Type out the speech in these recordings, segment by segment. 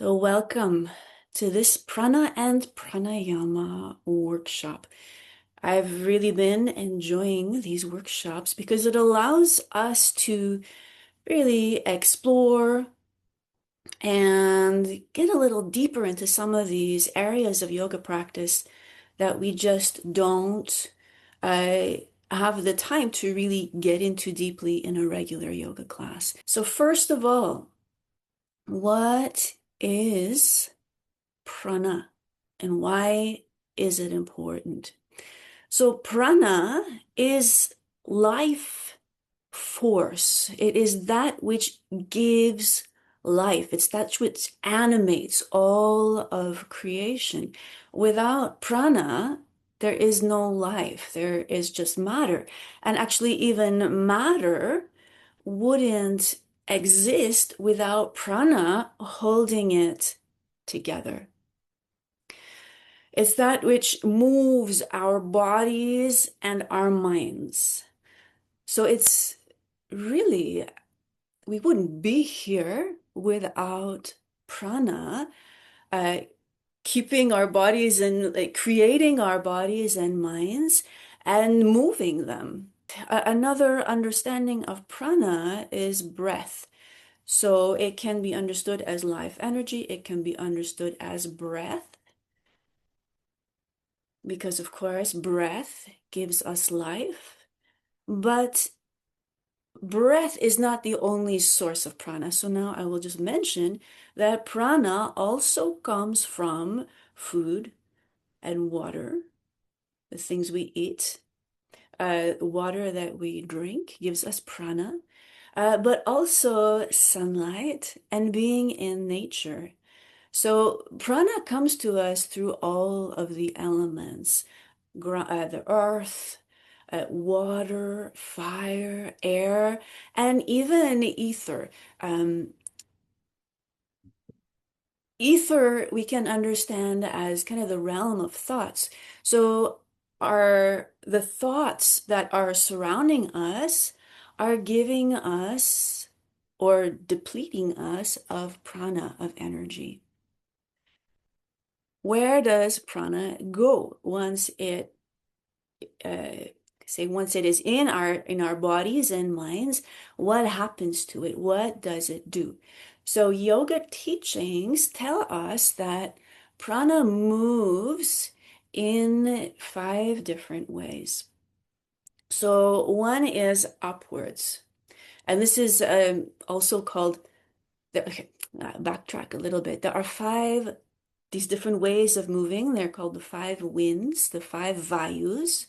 So, welcome to this Prana and Pranayama workshop. I've really been enjoying these workshops because it allows us to really explore and get a little deeper into some of these areas of yoga practice that we just don't uh, have the time to really get into deeply in a regular yoga class. So, first of all, what is prana and why is it important? So, prana is life force. It is that which gives life. It's that which animates all of creation. Without prana, there is no life. There is just matter. And actually, even matter wouldn't exist without prana holding it together. It's that which moves our bodies and our minds. So it's really, we wouldn't be here without prana, uh, keeping our bodies and like creating our bodies and minds and moving them. Another understanding of prana is breath. So it can be understood as life energy, it can be understood as breath, because of course breath gives us life, but breath is not the only source of prana. So now I will just mention that prana also comes from food and water, the things we eat. Water that we drink gives us prana, but also sunlight and being in nature. So prana comes to us through all of the elements, the earth, water, fire, air, and even ether. Um, Ether we can understand as kind of the realm of thoughts. So are the thoughts that are surrounding us are giving us or depleting us of prana, of energy. Where does prana go once it once it is in our bodies and minds? What happens to it? What does it do? So yoga teachings tell us that prana moves in 5 different ways. So one is upwards, and this is also called okay, backtrack a little bit. There are five these different ways of moving. They're called the 5 winds, the 5 vayus.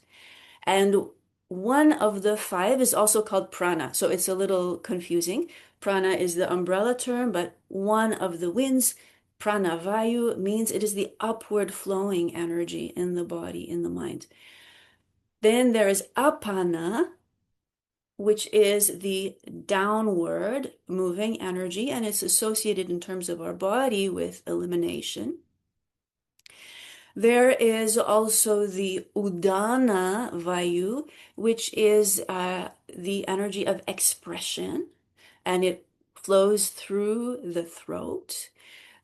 And one of the 5 is also called prana. So it's a little confusing. Prana is the umbrella term, but one of the winds, prana vayu, means it is the upward flowing energy in the body, in the mind. Then there is apana, which is the downward moving energy, and it's associated in terms of our body with elimination. There is also the Udana Vayu, which is the energy of expression, and it flows through the throat.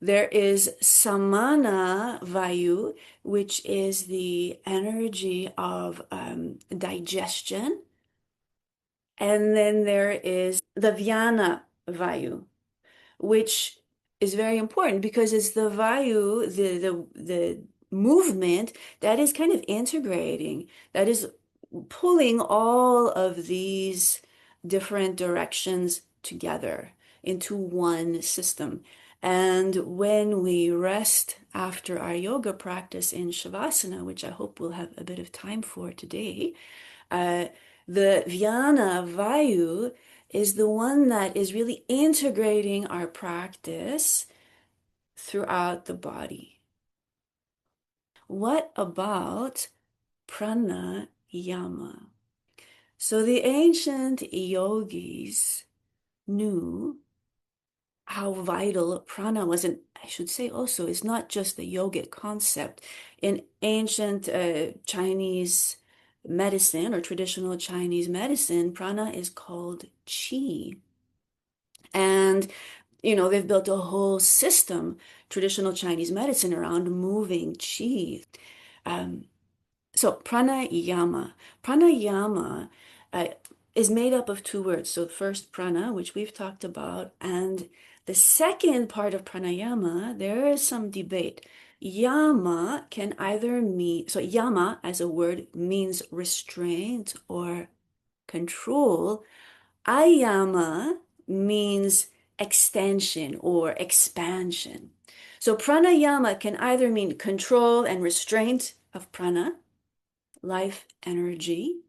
There is Samana Vayu, which is the energy of digestion. And then there is the Vyana Vayu, which is very important because it's the vayu, the movement that is kind of integrating, that is pulling all of these different directions together into one system. And when we rest after our yoga practice in Shavasana, which I hope we'll have a bit of time for today, uh, the Vyana Vayu is the one that is really integrating our practice throughout the body. What about pranayama? So the ancient yogis knew how vital prana was. And I should say also, it's not just the yogic concept. In ancient Chinese medicine or traditional Chinese medicine, prana is called qi. And They've built a whole system, traditional Chinese medicine, around moving qi. Um, so pranayama. Pranayama uh, is made up of two words. So first prana, which we've talked about, and the second part of pranayama, there is some debate. Yama can either mean, so yama as a word means restraint or control. Ayama means extension or expansion. So pranayama can either mean control and restraint of prana, life energy,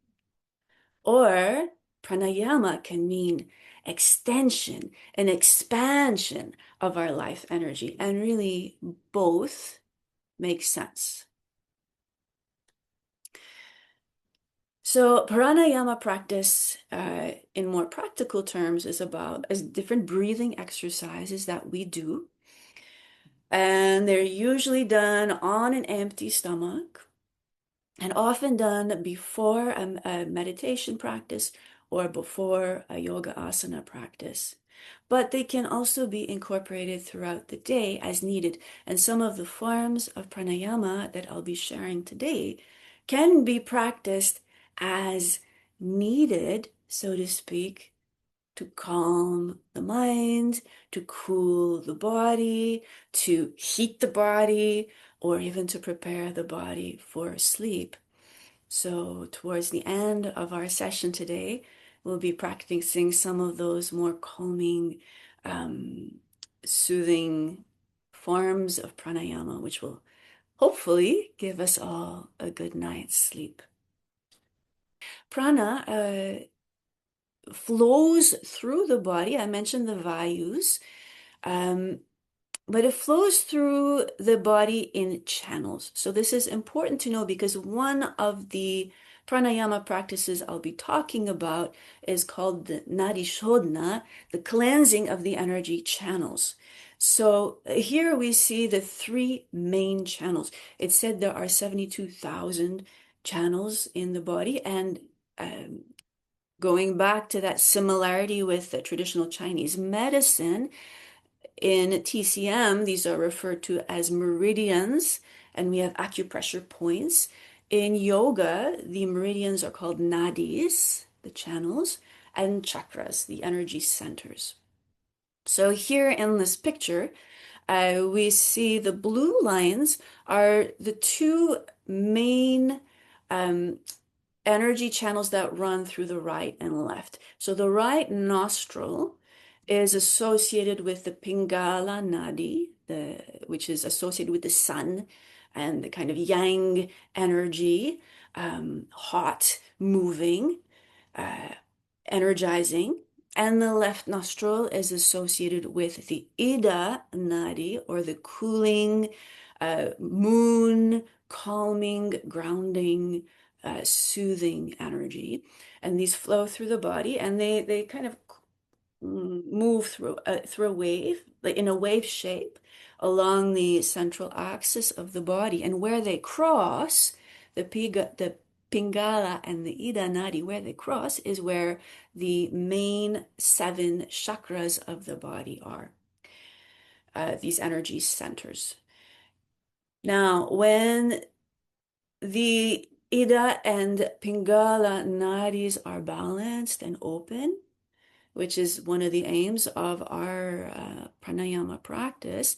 or pranayama can mean extension and expansion of our life energy. And really, both make sense. So pranayama practice, in more practical terms, is about different breathing exercises that we do. And they're usually done on an empty stomach and often done before a meditation practice or before a yoga asana practice. But they can also be incorporated throughout the day as needed. And some of the forms of pranayama that I'll be sharing today can be practiced as needed, so to speak, to calm the mind, to cool the body, to heat the body, or even to prepare the body for sleep. So, towards the end of our session today, we'll be practicing some of those more calming, soothing forms of pranayama, which will hopefully give us all a good night's sleep. Prana flows through the body. I mentioned the vayus. But it flows through the body in channels. So this is important to know because one of the pranayama practices I'll be talking about is called the Nadi shodhana, the cleansing of the energy channels. So here we see the three main channels. It said there are 72,000 channels in the body, and going back to that similarity with the traditional Chinese medicine, in TCM, these are referred to as meridians, and we have acupressure points. In yoga, the meridians are called nadis, the channels, and chakras, the energy centers. So here in this picture, we see the blue lines are the two main energy channels that run through the right and left. So the right nostril is associated with the Pingala Nadi, which is associated with the sun and the kind of yang energy, hot, moving, energizing. And the left nostril is associated with the Ida Nadi, or the cooling, moon, calming, grounding, soothing energy. And these flow through the body, and they kind of move through a wave, like in a wave shape, along the central axis of the body. And where they cross, the Pingala and the Ida Nadi, where they cross is where the main 7 chakras of the body are, these energy centers. Now, when the Ida and Pingala nadis are balanced and open, which is one of the aims of our pranayama practice,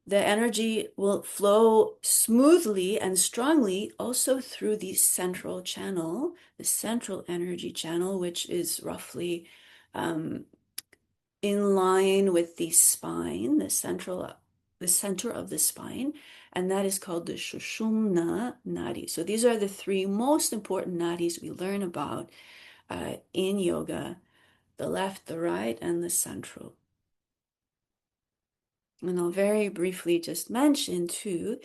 the energy will flow smoothly and strongly also through the central channel, the central energy channel, which is roughly in line with the spine, the center of the spine, and that is called the Sushumna Nadi. So these are the 3 most important nadis we learn about in yoga: the left, the right, and the central. And I'll very briefly just mention too,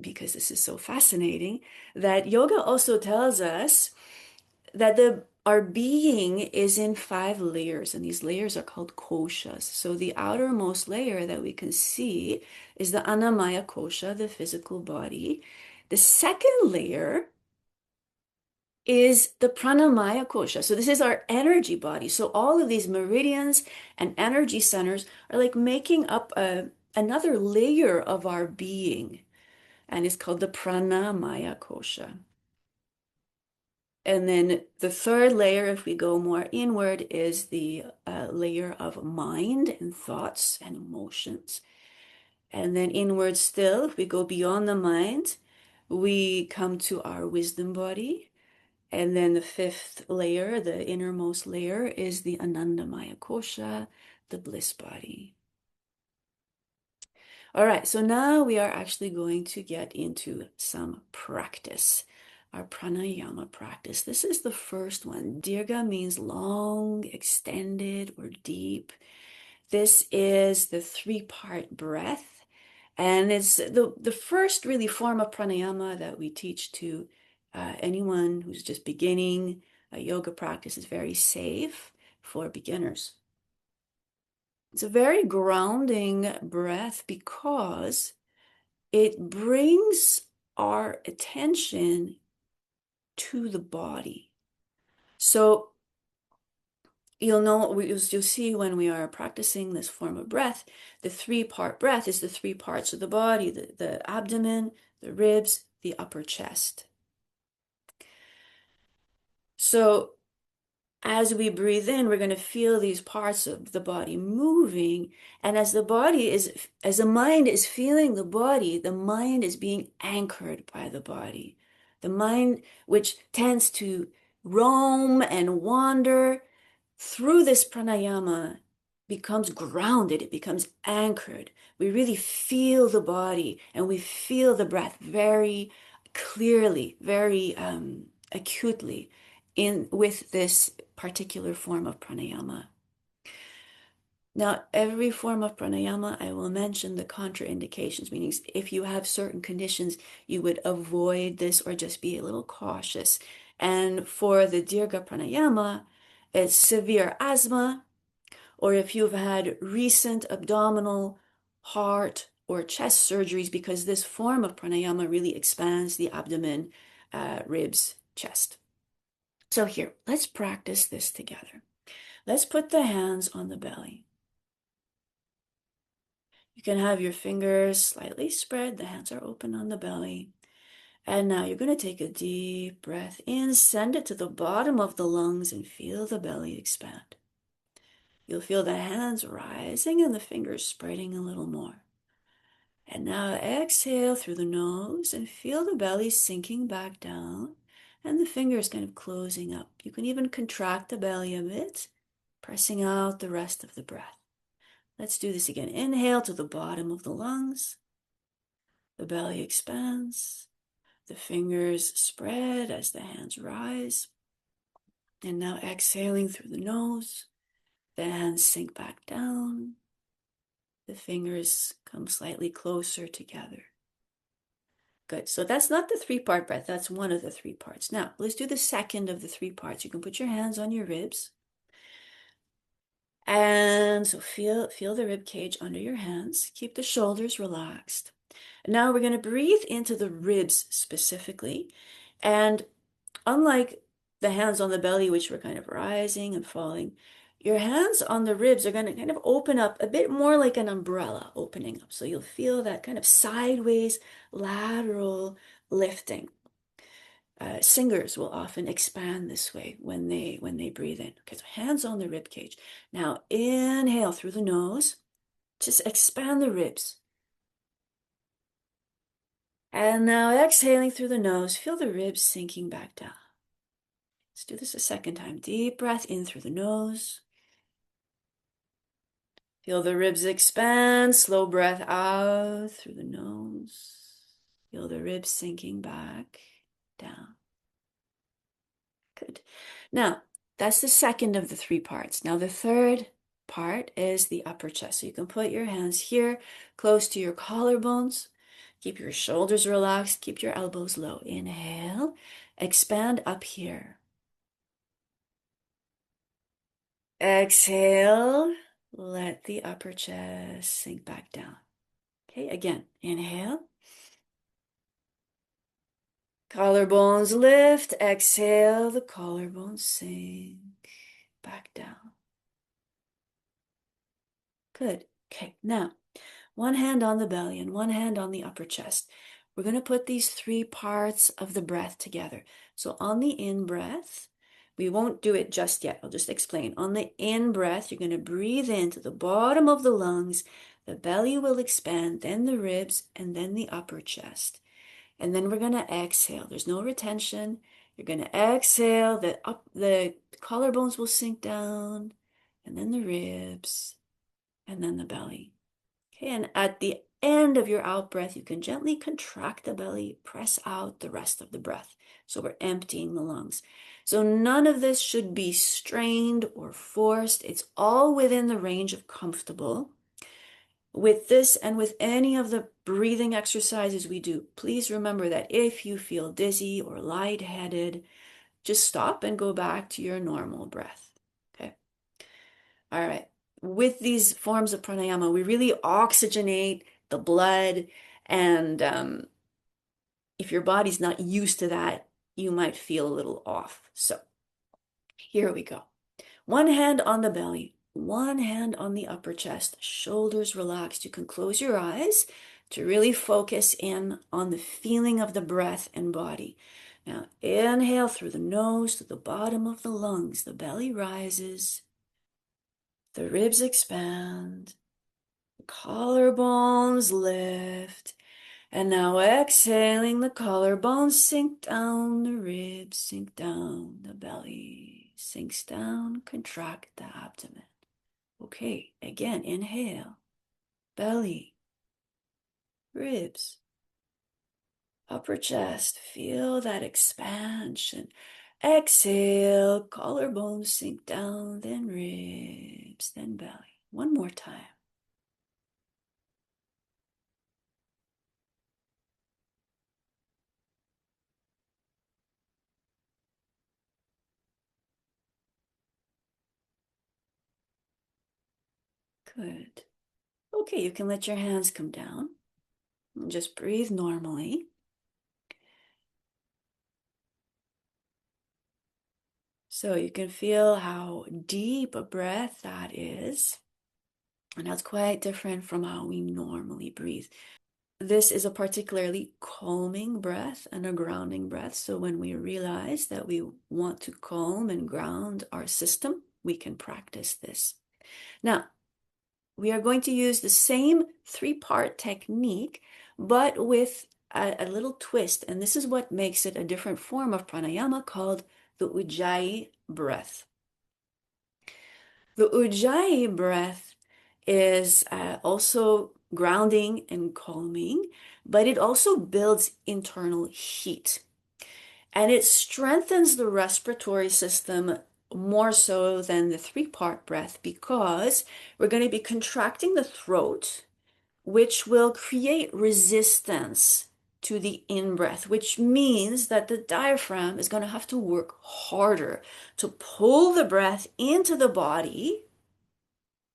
because this is so fascinating, that yoga also tells us that our being is in 5 layers, and these layers are called koshas. So the outermost layer that we can see is the Annamaya kosha, the physical body. The second layer is the pranamaya kosha. So this is our energy body. So all of these meridians and energy centers are like making up another layer of our being, and it's called the pranamaya kosha. And then the third layer, if we go more inward, is the layer of mind and thoughts and emotions. And then inward still, if we go beyond the mind, we come to our wisdom body. And then the fifth layer, the innermost layer, is the Anandamaya Kosha, the bliss body. All right, so now we are actually going to get into some practice, our pranayama practice. This is the first one. Dirgha means long, extended, or deep. This is the three-part breath, and it's the first really form of pranayama that we teach to anyone who's just beginning a yoga practice. Is very safe for beginners. It's a very grounding breath because it brings our attention to the body. So you'll see when we are practicing this form of breath, the three-part breath is the three parts of the body, the abdomen, the ribs, the upper chest. So as we breathe in, we're going to feel these parts of the body moving. And as the mind is feeling the mind is being anchored by the body. The mind, which tends to roam and wander through this pranayama, becomes grounded, it becomes anchored. We really feel the body and we feel the breath very clearly, very acutely with this particular form of pranayama. Now, every form of pranayama, I will mention the contraindications, meaning if you have certain conditions, you would avoid this or just be a little cautious. And for the Dirgha pranayama, it's severe asthma, or if you've had recent abdominal, heart, or chest surgeries, because this form of pranayama really expands the abdomen, ribs, chest. So here, let's practice this together. Let's put the hands on the belly. You can have your fingers slightly spread, the hands are open on the belly. And now you're going to take a deep breath in, send it to the bottom of the lungs, and feel the belly expand. You'll feel the hands rising and the fingers spreading a little more. And now exhale through the nose and feel the belly sinking back down and the fingers kind of closing up. You can even contract the belly a bit, pressing out the rest of the breath. Let's do this again. Inhale to the bottom of the lungs. The belly expands. The fingers spread as the hands rise. And now exhaling through the nose. The hands sink back down. The fingers come slightly closer together. Good. So that's not the three-part breath. That's one of the three parts. Now, let's do the second of the three parts. You can put your hands on your ribs. And so feel the rib cage under your hands. Keep the shoulders relaxed. Now we're going to breathe into the ribs specifically. And unlike the hands on the belly, which were kind of rising and falling, your hands on the ribs are going to kind of open up a bit more like an umbrella opening up. So you'll feel that kind of sideways lateral lifting. Singers will often expand this way when they breathe in. Okay, so hands on the rib cage. Now inhale through the nose. Just expand the ribs. And now exhaling through the nose, feel the ribs sinking back down. Let's do this a second time. Deep breath in through the nose. Feel the ribs expand. Slow breath out through the nose. Feel the ribs sinking back down. Good. Now, that's the second of the three parts. Now, the third part is the upper chest. So you can put your hands here, close to your collarbones. Keep your shoulders relaxed. Keep your elbows low. Inhale. Expand up here. Exhale. Let the upper chest sink back down. Okay, again. Inhale. Collarbones lift, exhale, the collarbones sink back down. Good. Okay, now one hand on the belly and one hand on the upper chest. We're going to put these three parts of the breath together. So on the in breath, we won't do it just yet. I'll just explain. On the in breath, you're going to breathe into the bottom of the lungs. The belly will expand, then the ribs, and then the upper chest. And then we're going to exhale. There's no retention. You're going to exhale. The collarbones will sink down, and then the ribs, and then the belly. Okay, and at the end of your out breath, you can gently contract the belly, press out the rest of the breath. So we're emptying the lungs. So none of this should be strained or forced. It's all within the range of comfortable. With this and with any of the breathing exercises we do, please remember that if you feel dizzy or lightheaded, just stop and go back to your normal breath. Okay. All right. With these forms of pranayama, we really oxygenate the blood. And if your body's not used to that, you might feel a little off. So here we go. One hand on the belly, one hand on the upper chest, shoulders relaxed. You can close your eyes to really focus in on the feeling of the breath and body. Now inhale through the nose to the bottom of the lungs. The belly rises. The ribs expand. The collarbones lift. And now exhaling, the collarbones sink down, the ribs sink down, the belly sinks down, contract the abdomen. Okay, again, inhale, belly, ribs, upper chest, feel that expansion. Exhale, collarbones sink down, then ribs, then belly. One more time. Good. Okay, you can let your hands come down and just breathe normally. So you can feel how deep a breath that is. And that's quite different from how we normally breathe. This is a particularly calming breath and a grounding breath. So when we realize that we want to calm and ground our system, we can practice this. Now, we are going to use the same three-part technique, but with a little twist. And this is what makes it a different form of pranayama called the Ujjayi breath. The Ujjayi breath is also grounding and calming, but it also builds internal heat. And it strengthens the respiratory system more so than the three-part breath because we're going to be contracting the throat, which will create resistance to the in-breath, which means that the diaphragm is going to have to work harder to pull the breath into the body,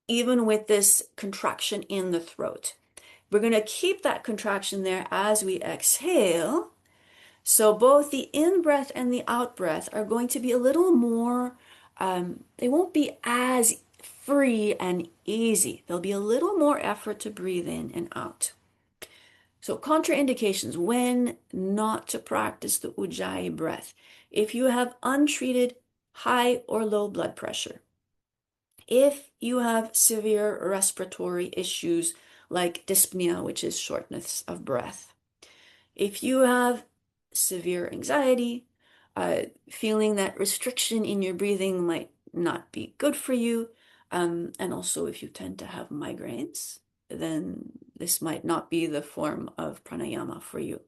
even with this contraction in the throat. We're going to keep that contraction there as we exhale. So both the in-breath and the out-breath are going to be a little more, they won't be as free and easy. There'll be a little more effort to breathe in and out. So contraindications, when not to practice the Ujjayi breath. If you have untreated high or low blood pressure, if you have severe respiratory issues like dyspnea, which is shortness of breath, if you have severe anxiety, feeling that restriction in your breathing might not be good for you, and also if you tend to have migraines, then this might not be the form of pranayama for you.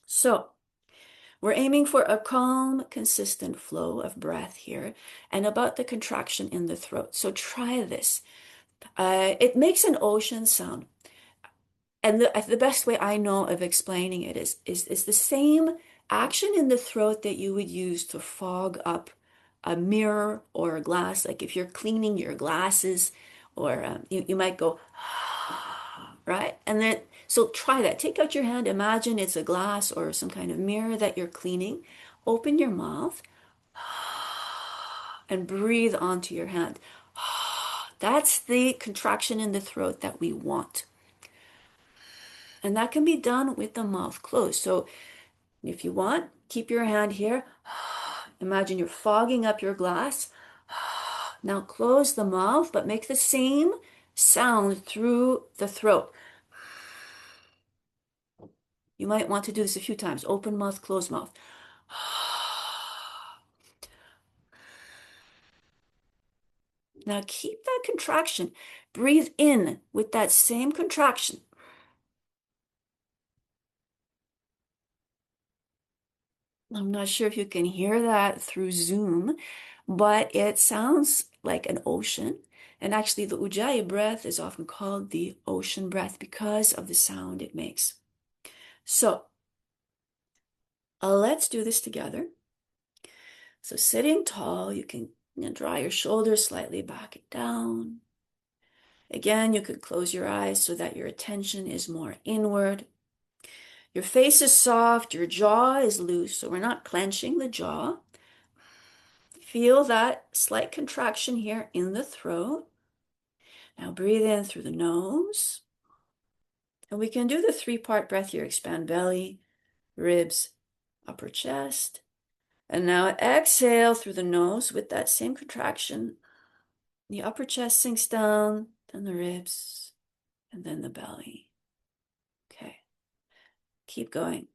So we're aiming for a calm, consistent flow of breath here and about the contraction in the throat. So try this. It makes an ocean sound. And the best way I know of explaining it is the same action in the throat that you would use to fog up a mirror or a glass. Like if you're cleaning your glasses, or you might go, right? And then So try that. Take out your hand. Imagine it's a glass or some kind of mirror that you're cleaning. Open your mouth and breathe onto your hand. That's the contraction in the throat that we want. And that can be done with the mouth closed. So if you want, keep your hand here. Imagine you're fogging up your glass. Now close the mouth, but make the same sound through the throat. You might want to do this a few times. Open mouth, close mouth. Now keep that contraction. Breathe in with that same contraction. I'm not sure if you can hear that through Zoom, but it sounds like an ocean. And actually, the Ujjayi breath is often called the ocean breath because of the sound it makes. So let's do this together. So sitting tall, you can draw your shoulders slightly back and down. Again, you could close your eyes so that your attention is more inward. Your face is soft, your jaw is loose, so we're not clenching the jaw. Feel that slight contraction here in the throat. Now breathe in through the nose. And we can do the three-part breath here. Expand belly, ribs, upper chest. And now exhale through the nose with that same contraction. The upper chest sinks down, then the ribs, and then the belly. Okay, keep going.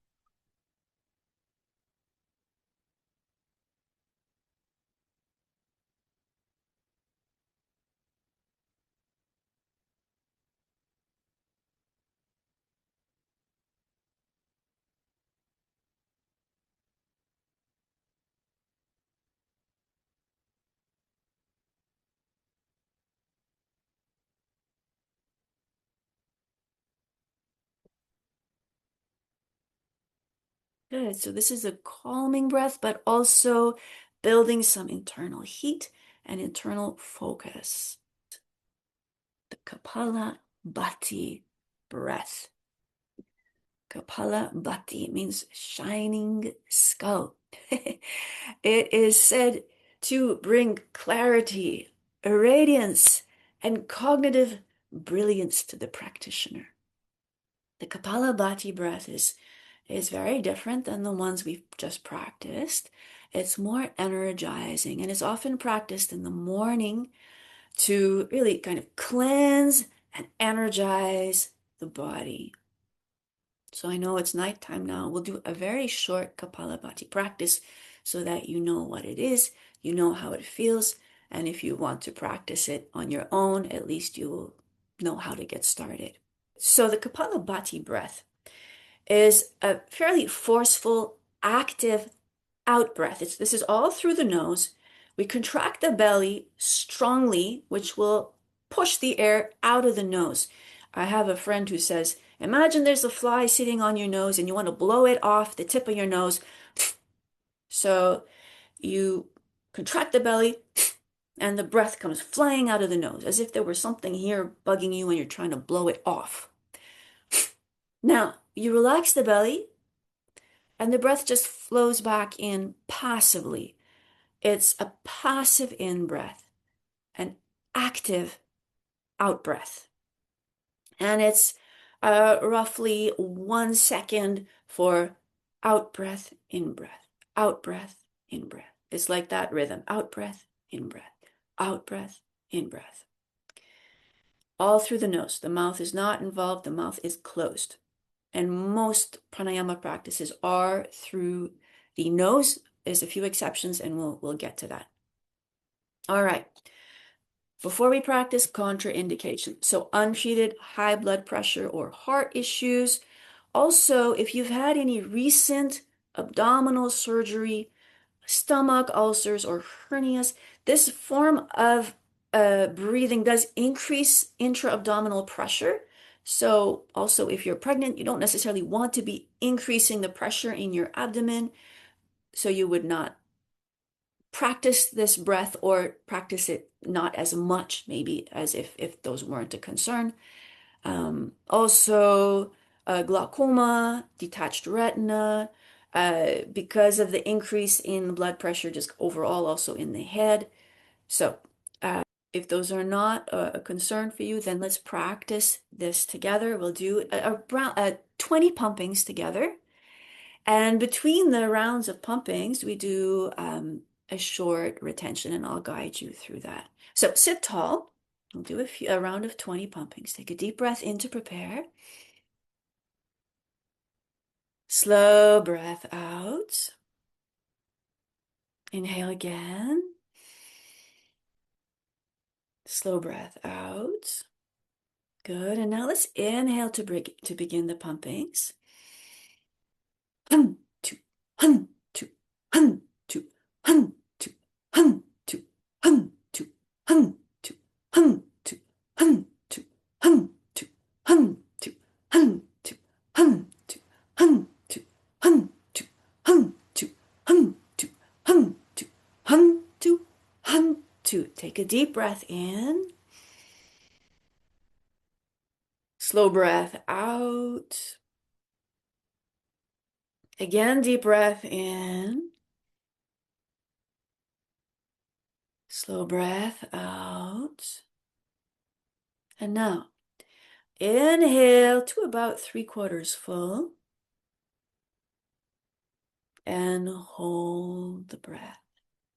Good. So this is a calming breath, but also building some internal heat and internal focus. The Kapalabhati breath. Kapalabhati means shining skull. It is said to bring clarity, radiance, and cognitive brilliance to the practitioner. The Kapalabhati breath is very different than the ones we've just practiced. It's more energizing and is often practiced in the morning to really kind of cleanse and energize the body. So I know it's nighttime now. We'll do a very short Kapalabhati practice so that you know what it is, you know how it feels, and if you want to practice it on your own, at least you will know how to get started. So the Kapalabhati breath is a fairly forceful, active out breath. This is all through the nose. We contract the belly strongly, which will push the air out of the nose. I have a friend who says, imagine there's a fly sitting on your nose and you want to blow it off the tip of your nose. So you contract the belly and the breath comes flying out of the nose as if there were something here bugging you and you're trying to blow it off. Now, you relax the belly and the breath just flows back in passively. It's a passive in-breath, an active out-breath. And it's roughly 1 second for out-breath, in-breath, out-breath, in-breath. It's like that rhythm, out-breath, in-breath, out-breath, in-breath. All through the nose. The mouth is not involved, the mouth is closed. And most pranayama practices are through the nose. There's a few exceptions, and we'll get to that. All right. Before we practice, contraindications. So untreated high blood pressure or heart issues. Also, if you've had any recent abdominal surgery, stomach ulcers, or hernias, this form of breathing does increase intra-abdominal pressure. So also, if you're pregnant, you don't necessarily want to be increasing the pressure in your abdomen. So you would not practice this breath or practice it not as much, maybe, as if those weren't a concern. Also, glaucoma, detached retina, because of the increase in blood pressure, just overall also in the head. So, if those are not a concern for you, then let's practice this together. We'll do around 20 pumpings together. And between the rounds of pumpings, we do a short retention, and I'll guide you through that. So sit tall. We'll do a round of 20 pumpings. Take a deep breath in to prepare. Slow breath out. Inhale again. Slow breath out. Good. And now let's inhale to begin the pumpings. Hun, two, hun, two, hun, two, hun, two, hun, two, hun, two, hun, two, hun, two, hun, two, hun, two, hun, two, hun, two, hun, two, hun, two, hun, two, hun, two, hun, two, hun, two, hun, two, hun, two. Take a deep breath in. Slow breath out. Again, deep breath in. Slow breath out. And now, inhale to about 3/4 full. And hold the breath.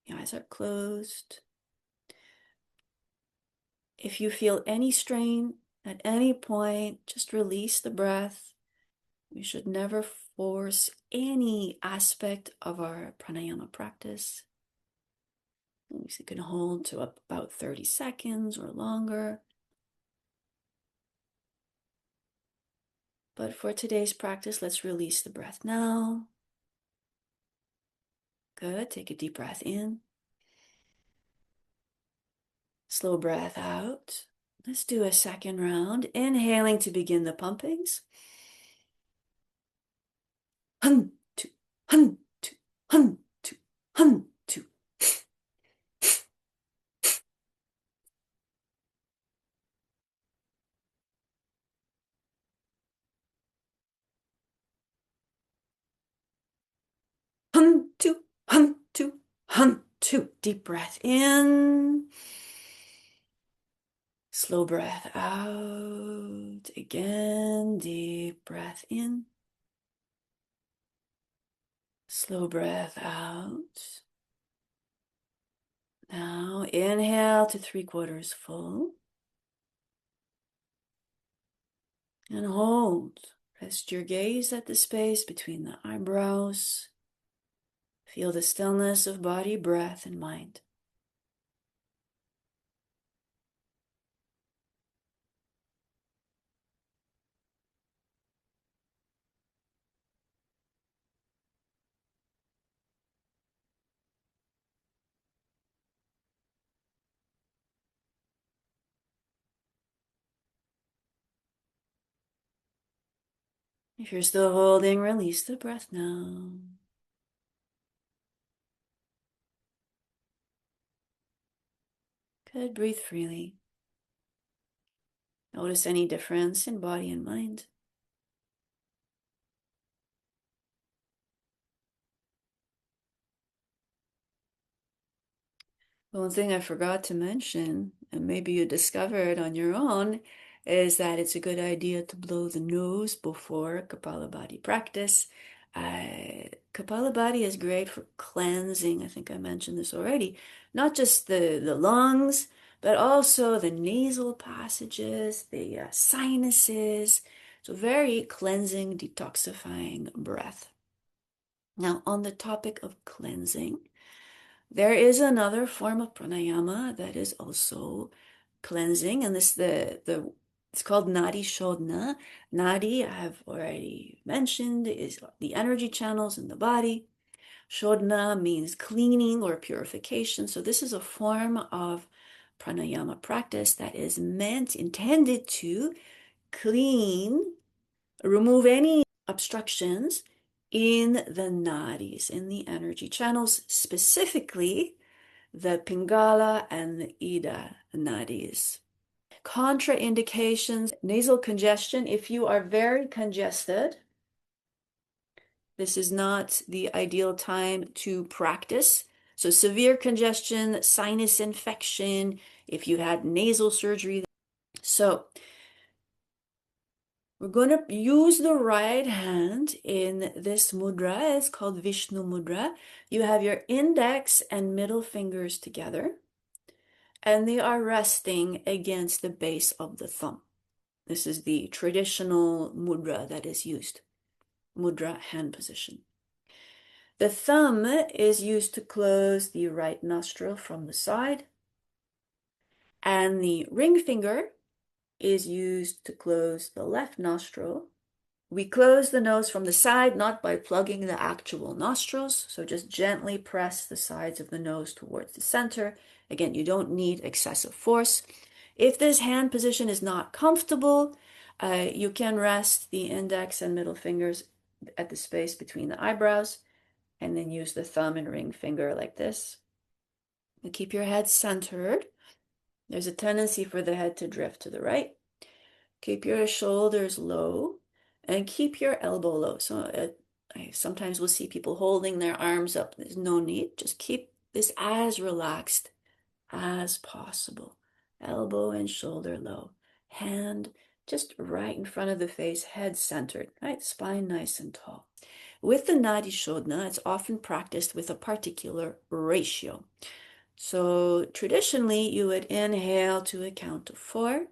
Your eyes are closed. If you feel any strain at any point, just release the breath. We should never force any aspect of our pranayama practice. We can hold to about 30 seconds or longer. But for today's practice, let's release the breath now. Good. Take a deep breath in. Slow breath out. Let's do a second round. Inhaling to begin the pumpings. Hun, two, hun, two, hun, two, hun, two. Hun, two, hun, two, hun, two. Deep breath in. Slow breath out. Again, deep breath in. Slow breath out. Now inhale to 3/4 full. And hold. Rest your gaze at the space between the eyebrows. Feel the stillness of body, breath, and mind. If you're still holding, release the breath now. Good, breathe freely. Notice any difference in body and mind. One thing I forgot to mention, and maybe you discovered on your own, is that it's a good idea to blow the nose before Kapalabhati practice. Kapalabhati is great for cleansing. I think I mentioned this already. Not just the lungs, but also the nasal passages, the sinuses. So very cleansing, detoxifying breath. Now, on the topic of cleansing, there is another form of pranayama that is also cleansing, and it's called Nadi shodhana. Nadi, I have already mentioned, is the energy channels in the body. Shodhana means cleaning or purification. So this is a form of pranayama practice that is intended to clean, remove any obstructions in the nadis, in the energy channels, specifically the Pingala and the Ida nadis. Contraindications, nasal congestion. If you are very congested, this is not the ideal time to practice. So severe congestion, sinus infection, if you had nasal surgery. So we're going to use the right hand in this mudra. It's called Vishnu mudra. You have your index and middle fingers together, and they are resting against the base of the thumb. This is the traditional mudra that is used, mudra hand position. The thumb is used to close the right nostril from the side, and the ring finger is used to close the left nostril. We close the nose from the side, not by plugging the actual nostrils, so just gently press the sides of the nose towards the center. Again, you don't need excessive force. If this hand position is not comfortable, you can rest the index and middle fingers at the space between the eyebrows, and then use the thumb and ring finger like this. You keep your head centered. There's a tendency for the head to drift to the right. Keep your shoulders low and keep your elbow low. So sometimes we'll see people holding their arms up. There's no need. Just keep this as relaxed as possible. Elbow and shoulder low. Hand just right in front of the face, head centered, right? Spine nice and tall. With the Nadi shodhana, it's often practiced with a particular ratio. So traditionally, you would inhale to a count of 4.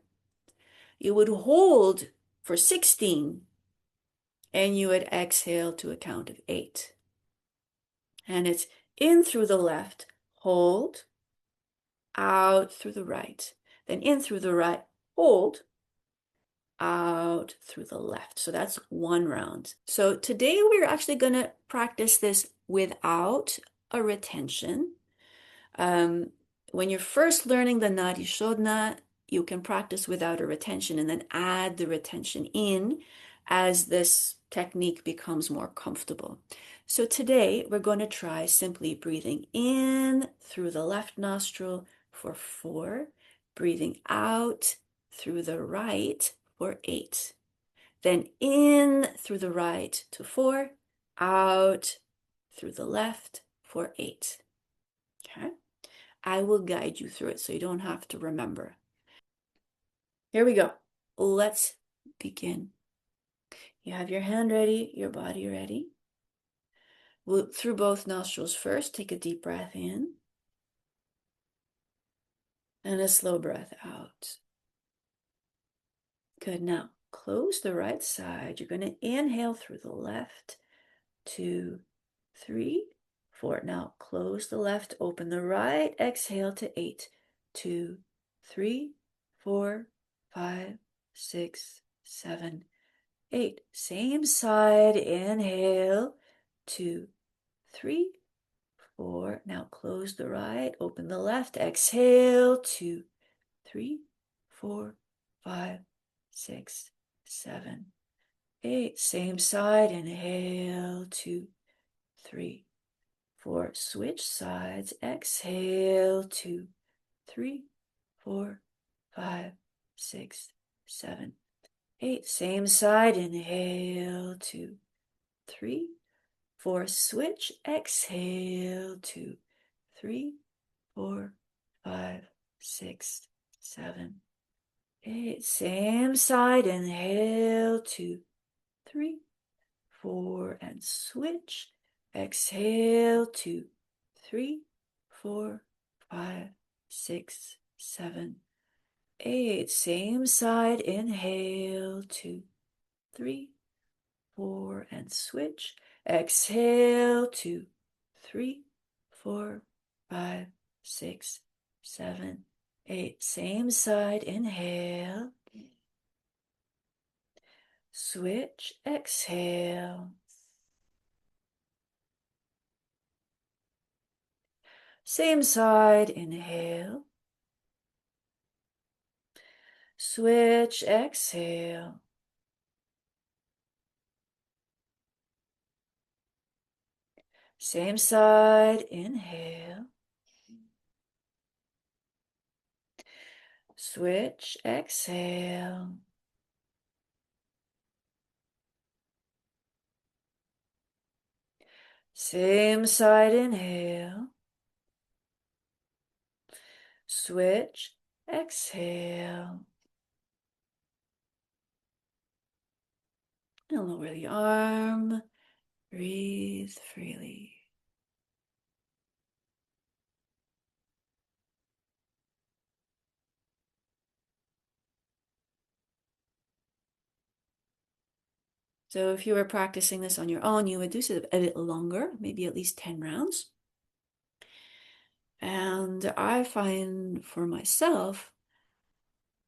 You would hold for 16, and you would exhale to a count of 8. And it's in through the left, hold, out through the right, then in through the right, hold, out through the left. So that's one round. So today we're actually going to practice this without a retention. When you're first learning the Nadi Shodhana, you can practice without a retention and then add the retention in as this technique becomes more comfortable. So today we're going to try simply breathing in through the left nostril for 4, breathing out through the right for 8. Then in through the right to 4, out through the left for 8. Okay? I will guide you through it so you don't have to remember. Here we go. Let's begin. You have your hand ready, your body ready. We'll, through both nostrils first, take a deep breath in and a slow breath out. Good. Now, close the right side. You're going to inhale through the left, 2, 3, 4. Now, close the left, open the right. Exhale to 8, 2, 3, 4, 5, 6, 7, 8. Same side. Inhale, 2, 3, 4. Now, close the right, open the left. Exhale, 2, 3, 4, 5, 6, 7, 8. Same side. Inhale, 2, 3, 4. Switch sides. Exhale, 2, 3, 4, 5, 6, 7, 8. Same side. Inhale, 2, 3, 4. Switch. Exhale, 2, 3, 4, 5, 6, 7, 8. Same side. Inhale, 2, 3, 4, and switch. Exhale, 2, 3, 4, 5, 6, 7, 8. Same side. Inhale, 2, 3, 4, and switch. Exhale, 2, 3, 4, 5, 6, 7, 8. Same side. Inhale. Switch. Exhale. Same side. Inhale. Switch. Exhale. Same side. Inhale. Switch, exhale. Same side, inhale. Switch, exhale. And lower the arm. Breathe freely. So if you were practicing this on your own, you would do it a bit longer, maybe at least 10 rounds. And I find for myself,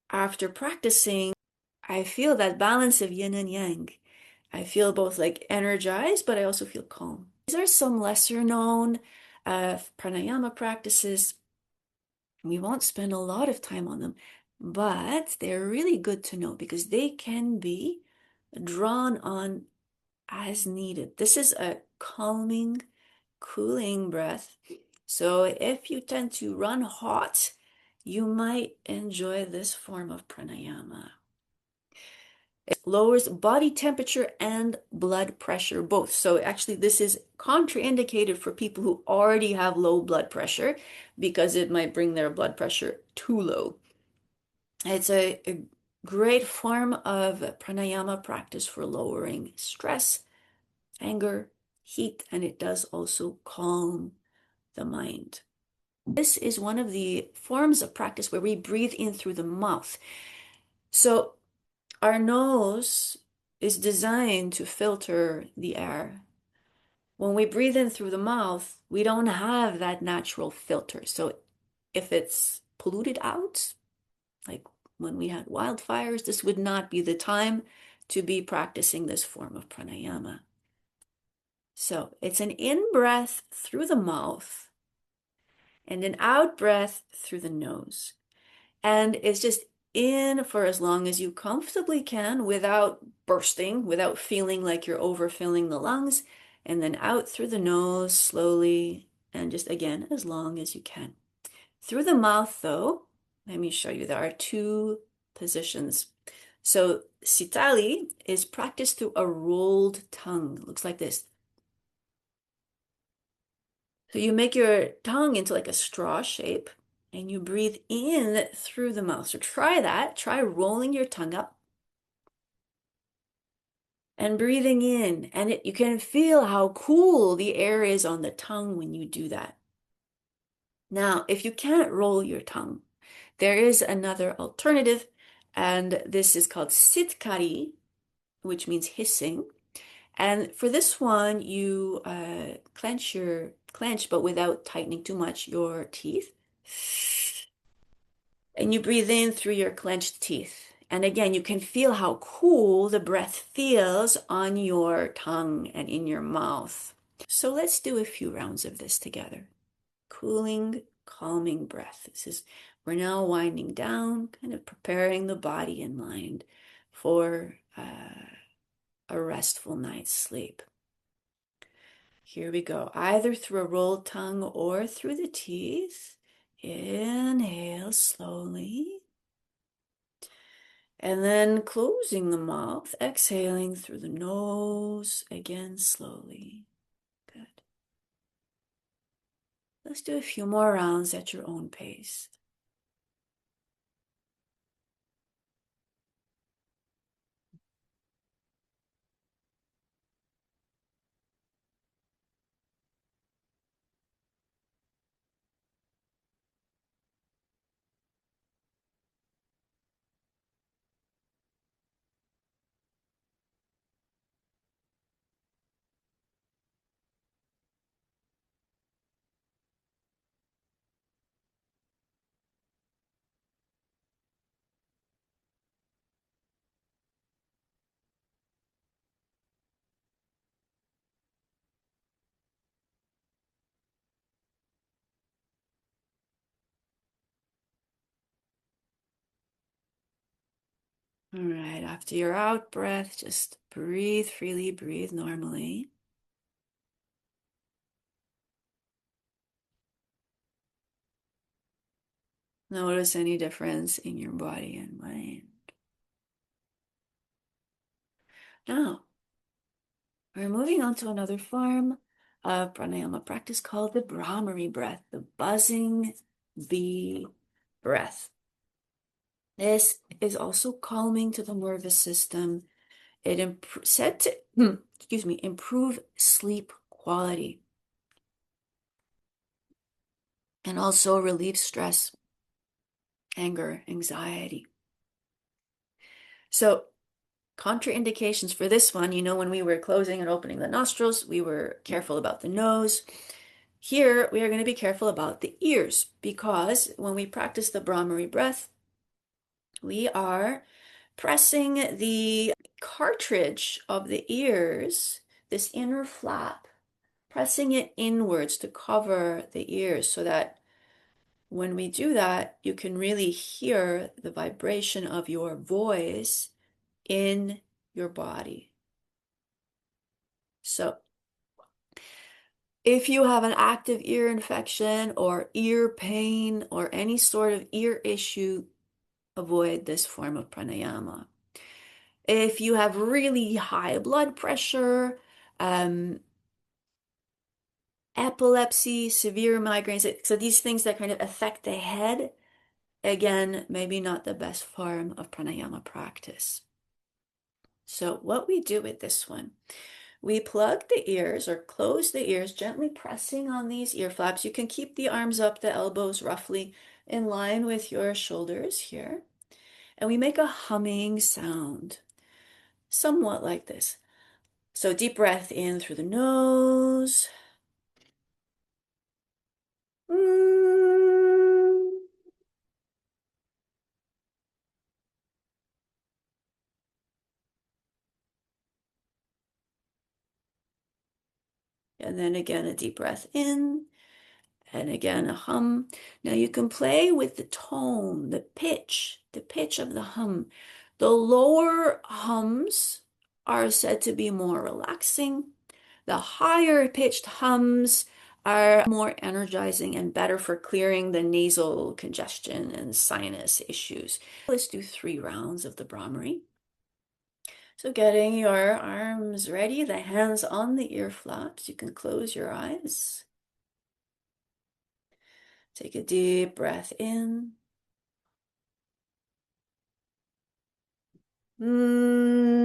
after practicing, I feel that balance of yin and yang. I feel both like energized, but I also feel calm. These are some lesser known pranayama practices. We won't spend a lot of time on them, but they're really good to know because they can be drawn on as needed. This is a calming, cooling breath. So if you tend to run hot, you might enjoy this form of pranayama. It lowers body temperature and blood pressure both. So actually this is contraindicated for people who already have low blood pressure because it might bring their blood pressure too low. It's a great form of pranayama practice for lowering stress, anger, heat, and it does also calm the mind. This is one of the forms of practice where we breathe in through the mouth. So our nose is designed to filter the air. When we breathe in through the mouth, we don't have that natural filter. So if it's polluted out, like when we had wildfires, this would not be the time to be practicing this form of pranayama. So it's an in-breath through the mouth and an out-breath through the nose. And it's just in for as long as you comfortably can without bursting, without feeling like you're overfilling the lungs, and then out through the nose slowly, and just again, as long as you can. Through the mouth, though, let me show you, there are two positions. So Sitali is practiced through a rolled tongue. It looks like this. So you make your tongue into like a straw shape and you breathe in through the mouth. So try that. Try rolling your tongue up and breathing in. And you can feel how cool the air is on the tongue when you do that. Now, if you can't roll your tongue, there is another alternative, and this is called sitkari, which means hissing. And for this one, you clench, but without tightening too much, your teeth. And you breathe in through your clenched teeth. And again, you can feel how cool the breath feels on your tongue and in your mouth. So let's do a few rounds of this together. Cooling, calming breath. We're now winding down, kind of preparing the body and mind for a restful night's sleep. Here we go, either through a rolled tongue or through the teeth. Inhale slowly. And then closing the mouth, exhaling through the nose, again slowly. Good. Let's do a few more rounds at your own pace. All right, after your out breath, just breathe freely, breathe normally. Notice any difference in your body and mind. Now, we're moving on to another form of pranayama practice called the Bhramari breath, the buzzing bee breath. This is also calming to the nervous system. It said to, improve sleep quality and also relieve stress, anger, anxiety. So, contraindications for this one, when we were closing and opening the nostrils, we were careful about the nose. Here, we are going to be careful about the ears because when we practice the Bhramari breath, we are pressing the cartridge of the ears, this inner flap, pressing it inwards to cover the ears so that when we do that, you can really hear the vibration of your voice in your body. So, if you have an active ear infection or ear pain or any sort of ear issue, avoid this form of pranayama. If you have really high blood pressure, epilepsy, severe migraines, so these things that kind of affect the head, again, maybe not the best form of pranayama practice. So what we do with this one, we plug the ears or close the ears, gently pressing on these ear flaps. You can keep the arms up, the elbows roughly in line with your shoulders here. And we make a humming sound, somewhat like this. So deep breath in through the nose. And then again, a deep breath in. And again, a hum. Now you can play with the tone, the pitch of the hum. The lower hums are said to be more relaxing. The higher pitched hums are more energizing and better for clearing the nasal congestion and sinus issues. Let's do 3 rounds of the Bhramari. So getting your arms ready, the hands on the ear flaps. You can close your eyes. Take a deep breath in. Mm.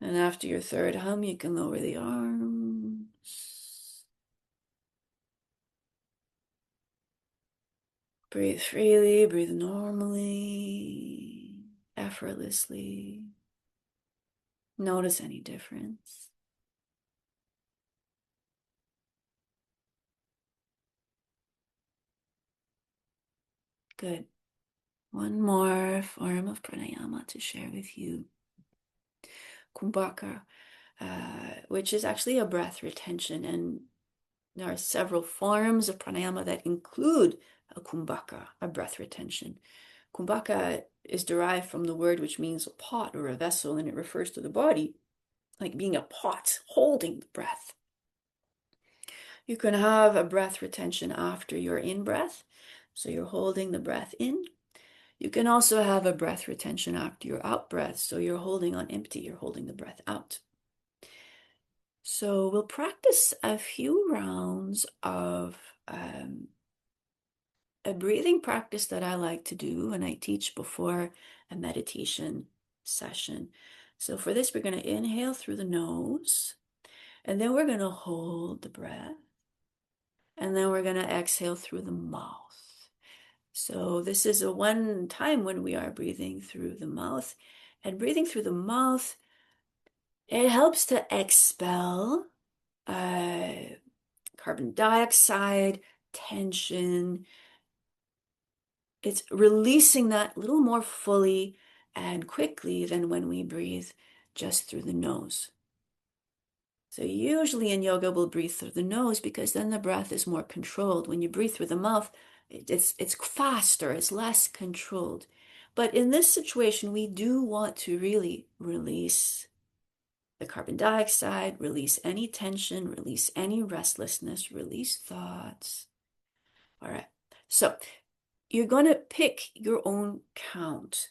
And after your third hum, you can lower the arms. Breathe freely, breathe normally, effortlessly. Notice any difference. Good. One more form of pranayama to share with you. Kumbhaka, which is actually a breath retention. And there are several forms of pranayama that include a kumbhaka, a breath retention. Kumbhaka is derived from the word which means a pot or a vessel, and it refers to the body like being a pot holding the breath. You can have a breath retention after your in-breath. So you're holding the breath in. You can also have a breath retention after your out breath. So you're holding on empty, you're holding the breath out. So we'll practice a few rounds of a breathing practice that I like to do and I teach before a meditation session. So for this, we're going to inhale through the nose, and then we're going to hold the breath, and then we're going to exhale through the mouth. So this is a one time when we are breathing through the mouth, and breathing through the mouth, it helps to expel carbon dioxide, tension. It's releasing that a little more fully and quickly than when we breathe just through the nose. So usually in yoga, we'll breathe through the nose because then the breath is more controlled. When you breathe through the mouth, it's faster, it's less controlled. But in this situation, we do want to really release the carbon dioxide, release any tension, release any restlessness, release thoughts. All right. So you're going to pick your own count.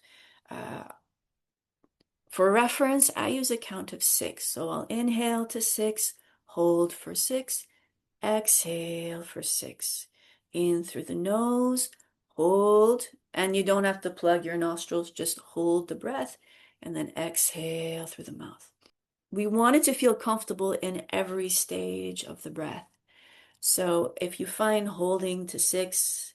For reference, I use a count of 6. So I'll inhale to 6, hold for 6, exhale for 6. In through the nose, hold, and you don't have to plug your nostrils, just hold the breath, and then exhale through the mouth. We want it to feel comfortable in every stage of the breath. So if you find holding to 6,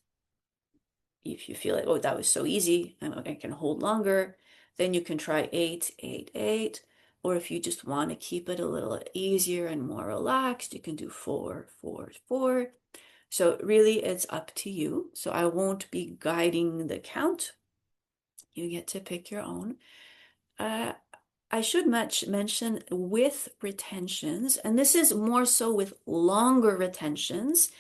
if you feel like, oh, that was so easy, I can hold longer, then you can try 8, 8, 8. Or if you just want to keep it a little easier and more relaxed, you can do 4, 4, 4. So really, it's up to you. So I won't be guiding the count. You get to pick your own. I should mention with retentions, and this is more so with longer retentions.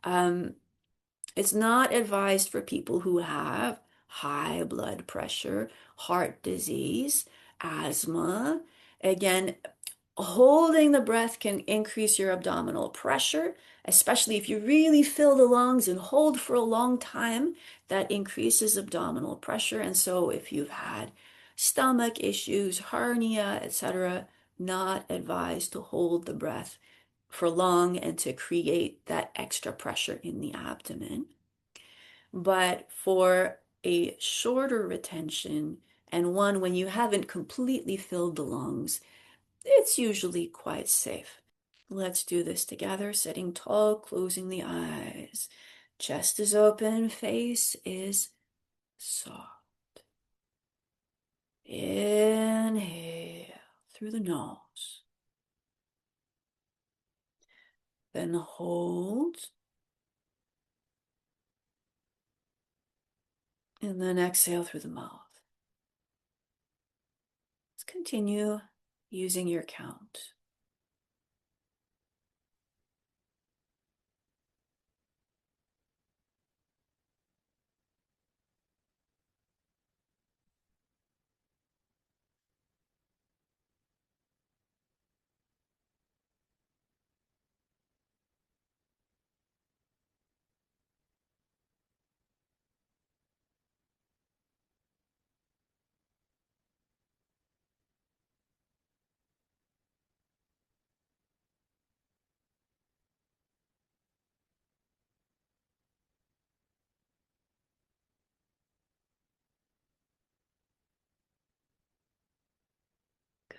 It's not advised for people who have high blood pressure, heart disease, asthma. Again, holding the breath can increase your abdominal pressure, especially if you really fill the lungs and hold for a long time, that increases abdominal pressure. And so if you've had stomach issues, hernia, etc., not advised to hold the breath for long and to create that extra pressure in the abdomen. But for a shorter retention and one when you haven't completely filled the lungs, it's usually quite safe. Let's do this together, sitting tall, closing the eyes. Chest is open, face is soft. Inhale through the nose. Then hold. And then exhale through the mouth. Let's continue using your count.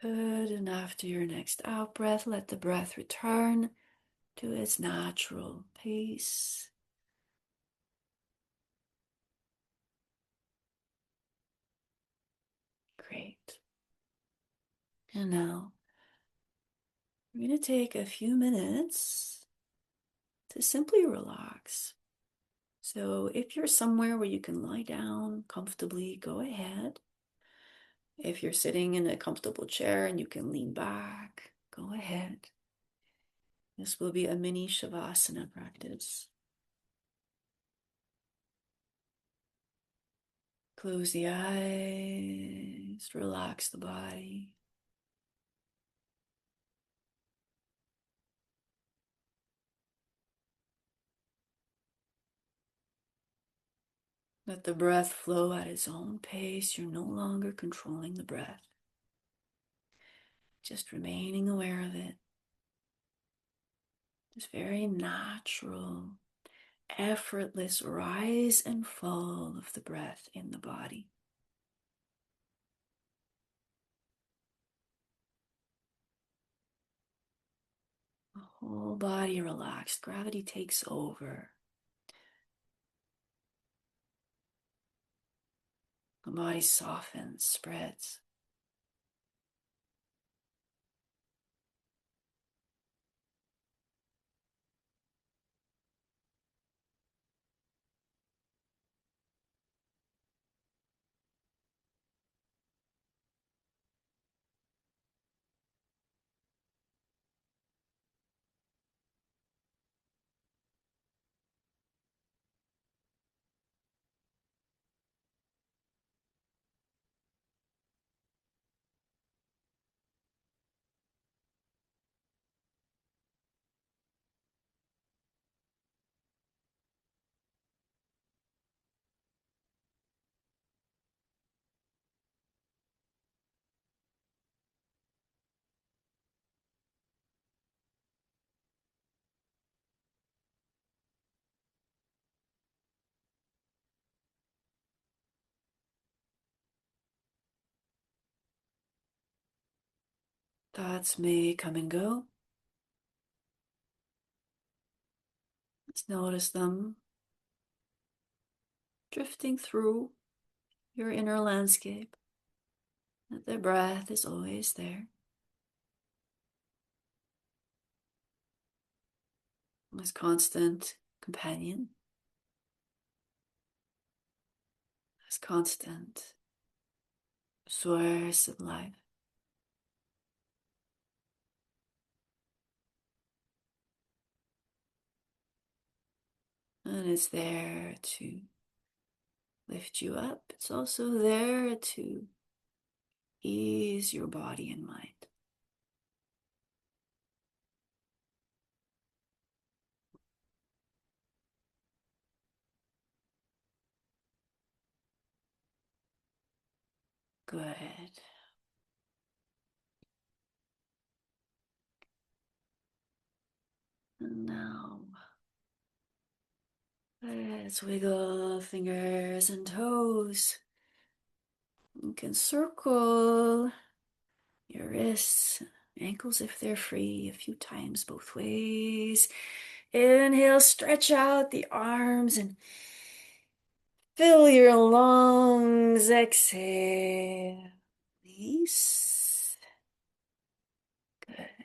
Good. And after your next out breath, let the breath return to its natural pace. Great. And now we're going to take a few minutes to simply relax. So if you're somewhere where you can lie down comfortably, go ahead. If you're sitting in a comfortable chair and you can lean back, go ahead. This will be a mini Shavasana practice. Close the eyes, relax the body. Let the breath flow at its own pace. You're no longer controlling the breath. Just remaining aware of it. This very natural, effortless rise and fall of the breath in the body. The whole body relaxed. Gravity takes over. The body softens, spreads. Thoughts may come and go. Let's notice them drifting through your inner landscape. That the breath is always there. As constant companion. As constant source of life. And it's there to lift you up. It's also there to ease your body and mind. Good. And now, let's wiggle fingers and toes. You can circle your wrists, ankles if they're free, a few times both ways. Inhale, stretch out the arms and fill your lungs. Exhale, release. Good.